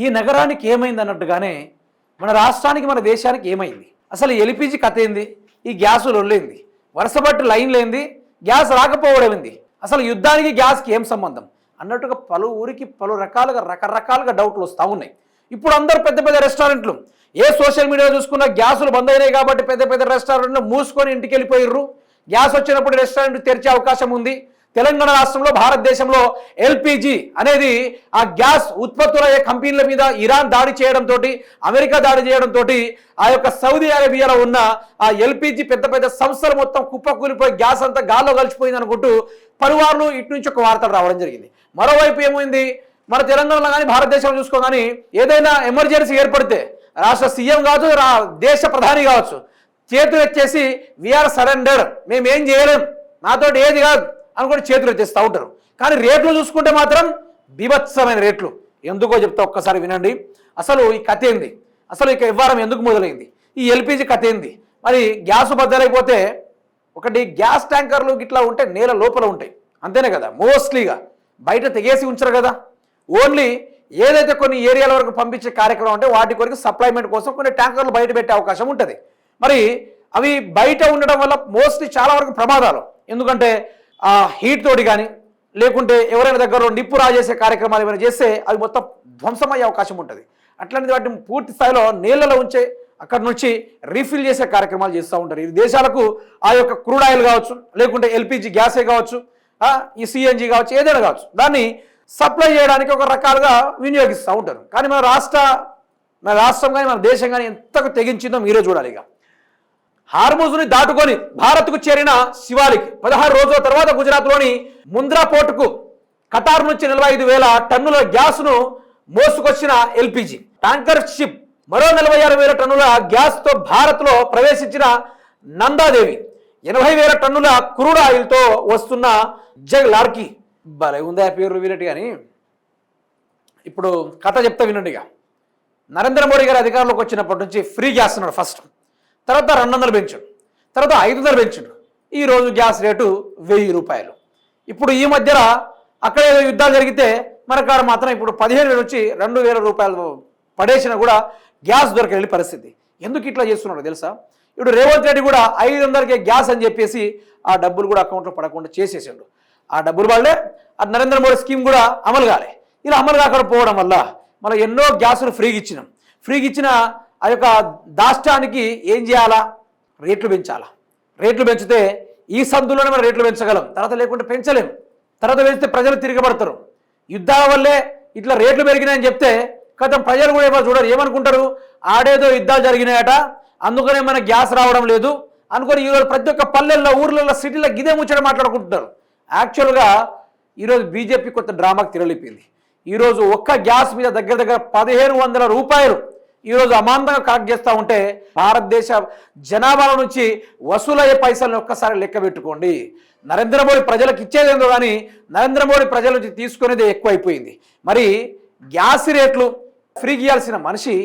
ఈ నగరానికి ఏమైంది అన్నట్టుగానే మన రాష్ట్రానికి మన దేశానికి ఏమైంది? అసలు ఎల్పిజి కథ ఏంది? ఈ గ్యాసు లొల్లేంది? వరుసబట్టి లైన్లు ఏంది? గ్యాస్ రాకపోవడం ఏంది? అసలు యుద్ధానికి గ్యాస్కి ఏం సంబంధం అన్నట్టుగా పలు ఊరికి పలు రకరకాలుగా డౌట్లు వస్తూ ఉన్నాయి. ఇప్పుడు అందరూ పెద్ద పెద్ద రెస్టారెంట్లు, ఏ సోషల్ మీడియా చూసుకున్నా గ్యాసులు బంద్ అయినాయి కాబట్టి పెద్ద పెద్ద రెస్టారెంట్లు మూసుకొని ఇంటికి వెళ్ళిపోయిర్రు. గ్యాస్ వచ్చినప్పుడు రెస్టారెంట్ తెరిచే అవకాశం ఉంది. తెలంగాణ రాష్ట్రంలో భారతదేశంలో ఎల్పిజి అనేది ఆ గ్యాస్ ఉత్పత్తుల కంపెనీల మీద ఇరాన్ దాడి చేయడంతో, అమెరికా దాడి చేయడంతో ఆ యొక్క సౌదీ అరేబియాలో ఉన్న ఆ ఎల్పిజి పెద్ద పెద్ద సంస్థలు మొత్తం కుప్పకూలిపోయి గ్యాస్ అంతా గాల్లో కలిసిపోయింది అనుకుంటూ పలువార్లు ఇటు నుంచి ఒక వార్తలు రావడం జరిగింది. మరోవైపు ఏమైంది, మన తెలంగాణలో కానీ భారతదేశంలో చూసుకోగాని ఏదైనా ఎమర్జెన్సీ ఏర్పడితే రాష్ట్ర సీఎం కావచ్చు, దేశ ప్రధాని కావచ్చు, చేతులు ఎత్తేసి వీఆర్ సరెండర్, మేమేం చేయలేం, నాతోటి ఏది కాదు అనుకుంటే చేతులు ఎత్తేస్తూ ఉంటారు. కానీ రేట్లు చూసుకుంటే మాత్రం బీభత్సమైన రేట్లు. ఎందుకో చెప్తా, ఒక్కసారి వినండి. అసలు ఈ కథ ఏంది, అసలు ఇక వ్యవహారం ఎందుకు మొదలైంది, ఈ ఎల్పిజి కథ ఏంది? మరి గ్యాస్ బద్దలైపోతే ఒకటి గ్యాస్ ట్యాంకర్లు ఇట్లా ఉంటే నేల లోపల ఉంటాయి, అంతేనే కదా, మోస్ట్లీగా బయట తెగేసి ఉంచరు కదా. ఓన్లీ ఏదైతే కొన్ని ఏరియాల వరకు పంపించే కార్యక్రమం అంటే వాటి కొరకు సప్లైమెంట్ కోసం కొన్ని ట్యాంకర్లు బయట పెట్టే అవకాశం ఉంటుంది. మరి అవి బయట ఉండడం వల్ల మోస్ట్లీ చాలా వరకు ప్రమాదాలు. ఎందుకంటే ఆ హీట్ తోటి కానీ లేకుంటే ఎవరైనా దగ్గర నిప్పు రాజేసే కార్యక్రమాలు ఏమైనా చేస్తే అవి మొత్తం ధ్వంసమయ్యే అవకాశం ఉంటుంది. అట్లాంటి వాటిని పూర్తి స్థాయిలో నీళ్ళలో ఉంచే అక్కడి నుంచి రీఫిల్ చేసే కార్యక్రమాలు చేస్తూ ఉంటారు. ఈ దేశాలకు ఆ యొక్క క్రూడ్ ఆయిల్ కావచ్చు, లేకుంటే ఎల్పిజి గ్యాసే కావచ్చు, ఈ సిఎన్జి కావచ్చు, ఏదైనా కావచ్చు, దాన్ని సప్లై చేయడానికి ఒక రకాలుగా వినియోగిస్తూ ఉంటారు. కానీ మన రాష్ట్రం కానీ మన దేశం కానీ ఎంతకు తెగించిందో మీరే చూడాలి. ఇక హార్మూజ్ని దాటుకొని భారత్కు చేరిన శివాలిక్ 16 రోజుల తర్వాత గుజరాత్లోని ముంద్రా పోర్టుకు ఖతార్ నుంచి 45,000 టన్నుల గ్యాస్ను మోసుకొచ్చిన ఎల్పిజి ట్యాంకర్ షిప్ మరో 46,000 టన్నుల గ్యాస్తో భారత్లో ప్రవేశించిన నందాదేవి 80,000 టన్నుల క్రూడ్ ఆయిల్తో వస్తున్న జగ్ లార్కీ. భలే ఉందా పేరు వినట్టు. కానీ ఇప్పుడు కథ చెప్తా వినండిగా. నరేంద్ర మోడీ గారు అధికారంలోకి వచ్చినప్పటి నుంచి ఫ్రీ గ్యాస్ అన్నాడు ఫస్ట్, తర్వాత 200 పెంచాడు, తర్వాత 500 పెంచాడు. ఈరోజు గ్యాస్ రేటు 1000 రూపాయలు. ఇప్పుడు ఈ మధ్యన అక్కడ ఏదో యుద్ధాలు జరిగితే మన కాడ మాత్రం ఇప్పుడు 15,000 నుంచి 2,000 రూపాయలు పడేసినా కూడా గ్యాస్ దొరకని పరిస్థితి. ఎందుకు ఇట్లా చేస్తున్నాడు తెలుసా? ఇప్పుడు రేవంత్ రెడ్డి కూడా 500కే గ్యాస్ అని చెప్పేసి ఆ డబ్బులు కూడా అకౌంట్లో పడకుండా చేసేసాడు. ఆ డబ్బులు వాళ్ళే ఆ నరేంద్ర మోడీ స్కీమ్ కూడా అమలు కాలే. ఇలా అమలు కాకపోవడం వల్ల మనం ఎన్నో గ్యాసులు ఫ్రీగా ఇచ్చిన ఆ యొక్క దాష్టానికి ఏం చేయాలా? రేట్లు పెంచాలా. రేట్లు పెంచితే ఈ సందులోనే మనం రేట్లు పెంచగలం, తర్వాత లేకుంటే పెంచలేం. తర్వాత పెంచితే ప్రజలు తిరగబడతారు. యుద్ధాల వల్లే ఇట్లా రేట్లు పెరిగినాయని చెప్తే కథం ప్రజలు కూడా ఏమో చూడరు, ఏమనుకుంటారు, ఆడేదో యుద్ధాలు జరిగినాయట అందుకనే మన గ్యాస్ రావడం లేదు అనుకొని ఈరోజు ప్రతి ఒక్క పల్లెల్లో, ఊర్లలో, సిటీలో గిదే ముచ్చట మాట్లాడుకుంటున్నారు. యాక్చువల్గా ఈరోజు బీజేపీ కొత్త డ్రామాకి తిరలిపోయింది. ఈరోజు ఒక్క గ్యాస్ మీద దగ్గర 1,500 రూపాయలు ఈరోజు అమాంతంగా కలెక్ట్ చేస్తూ ఉంటే భారతదేశ జనాభాల నుంచి వసూలయ్యే పైసలను ఒక్కసారి లెక్క పెట్టుకోండి. నరేంద్ర మోడీ ప్రజలకు ఇచ్చేదేందో కానీ నరేంద్ర మోడీ ప్రజల నుంచి తీసుకునేది ఎక్కువైపోయింది. మరి గ్యాస్ రేట్లు ఫ్రీకి ఇవ్వాల్సిన మనిషి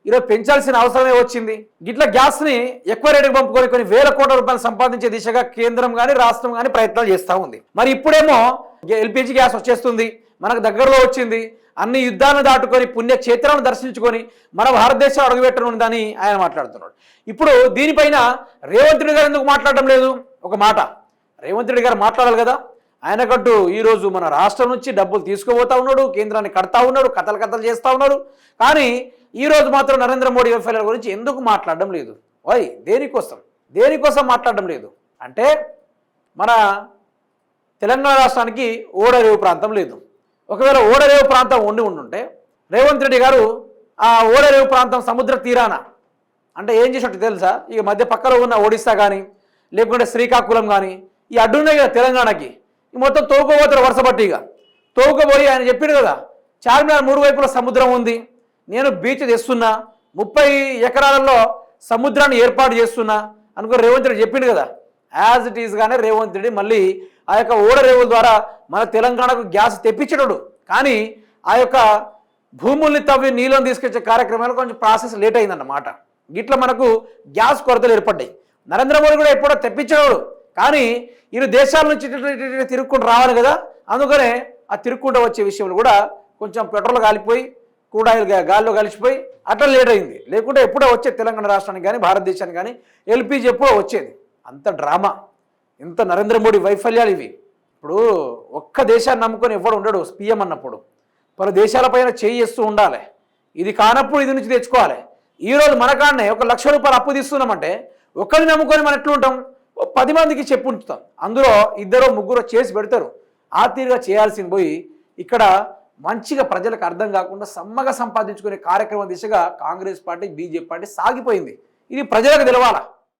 ఈరోజు పెంచాల్సిన అవసరమే వచ్చింది. గిట్లా గ్యాస్ని ఎక్కువ రేటుకు పంపుకొని కొన్ని వేల కోట్ల రూపాయలు సంపాదించే దిశగా కేంద్రం కానీ రాష్ట్రం కానీ ప్రయత్నాలు చేస్తూ ఉంది. మరి ఇప్పుడేమో ఎల్పిజి గ్యాస్ వచ్చేస్తుంది, మనకు దగ్గరలో వచ్చింది, అన్ని యుద్ధాలను దాటుకొని పుణ్యక్షేత్రాలను దర్శించుకొని మన భారతదేశం అడుగుపెట్టనుందని ఆయన మాట్లాడుతున్నాడు. ఇప్పుడు దీనిపైన రేవంత్ రెడ్డి గారు ఎందుకు మాట్లాడడం లేదు? ఒక మాట రేవంత్ రెడ్డి గారు మాట్లాడాలి కదా. ఆయనకంటూ ఈరోజు మన రాష్ట్రం నుంచి డబ్బులు తీసుకుపోతా ఉన్నాడు, కేంద్రాన్ని కడతా ఉన్నాడు, కథలు చేస్తూ ఉన్నాడు. కానీ ఈరోజు మాత్రం నరేంద్ర మోడీ ఎఫ్ఐఆర్ గురించి ఎందుకు మాట్లాడడం లేదు? దేనికోసం మాట్లాడడం లేదు అంటే మన తెలంగాణ రాష్ట్రానికి ఓడరేవు ప్రాంతం లేదు. ఒకవేళ ఓడరేవు ప్రాంతం ఉండుంటే రేవంత్ రెడ్డి గారు ఆ ఓడరేవు ప్రాంతం సముద్ర తీరాన అంటే ఏం చేసినట్టు తెలుసా? ఇక మధ్య పక్కలో ఉన్న ఒడిస్సా కానీ లేకుంటే శ్రీకాకుళం కానీ ఈ అడ్డున్నాయి కదా తెలంగాణకి, ఈ మొత్తం తోవుకోబోతారు వరుసబట్టిగా. తోవుకోబోయి ఆయన చెప్పిండు కదా, చార్మినార్ 3 వైపుల సముద్రం ఉంది, నేను బీచ్ తెస్తున్నా, 30 ఎకరాలలో సముద్రాన్ని ఏర్పాటు చేస్తున్నా అనుకో రేవంత్ రెడ్డి చెప్పిండు కదా. యాజ్ ఇట్ ఈస్గానే రేవంత్ రెడ్డి మళ్ళీ ఆ యొక్క ఓడరేవుల ద్వారా మన తెలంగాణకు గ్యాస్ తెప్పించడు. కానీ ఆ యొక్క భూముల్ని తవ్వి నీళ్ళని తీసుకొచ్చే కార్యక్రమాలు కొంచెం ప్రాసెస్ లేట్ అయిందన్నమాట. గిట్లా మనకు గ్యాస్ కొరతలు ఏర్పడ్డాయి. నరేంద్ర మోడీ కూడా ఎప్పుడో తెప్పించాడు, కానీ ఇరు దేశాల నుంచి తిరుక్కుంటూ రావాలి కదా. అందుకనే ఆ తిరుక్కుంటూ వచ్చే విషయంలో కూడా కొంచెం పెట్రోల్ కాలిపోయి క్రూడ్ ఆయిల్ గాల్లో కలిసిపోయి అట్లా లేట్ అయింది. లేకుంటే ఎప్పుడో వచ్చేది తెలంగాణ రాష్ట్రానికి కానీ భారతదేశానికి కానీ ఎల్పిజి ఎప్పుడో వచ్చేది. అంత డ్రామా, ఇంత నరేంద్ర మోడీ వైఫల్యాలు ఇవి. ఇప్పుడు ఒక్క దేశాన్ని నమ్ముకొని ఎవడు ఉండడు పిఎం అన్నప్పుడు. పలు దేశాలపైన చేయిస్తూ ఉండాలి. ఇది కానప్పుడు ఇది నుంచి తెచ్చుకోవాలి. ఈరోజు మన కాడనే ₹1,00,000 అప్పు తీస్తున్నామంటే ఒక్కరిని నమ్ముకొని మనం ఎట్లుంటాం? 10 మందికి చెప్పు ఉంచుతాం. అందులో 2-3 చేసి పెడతారు. ఆ తీరుగా చేయాల్సింది పోయి ఇక్కడ మంచిగా ప్రజలకు అర్థం కాకుండా సమ్మగా సంపాదించుకునే కార్యక్రమం దిశగా కాంగ్రెస్ పార్టీ బీజేపీ పార్టీ సాగిపోయింది. ఇది ప్రజలకు తెలవాలా.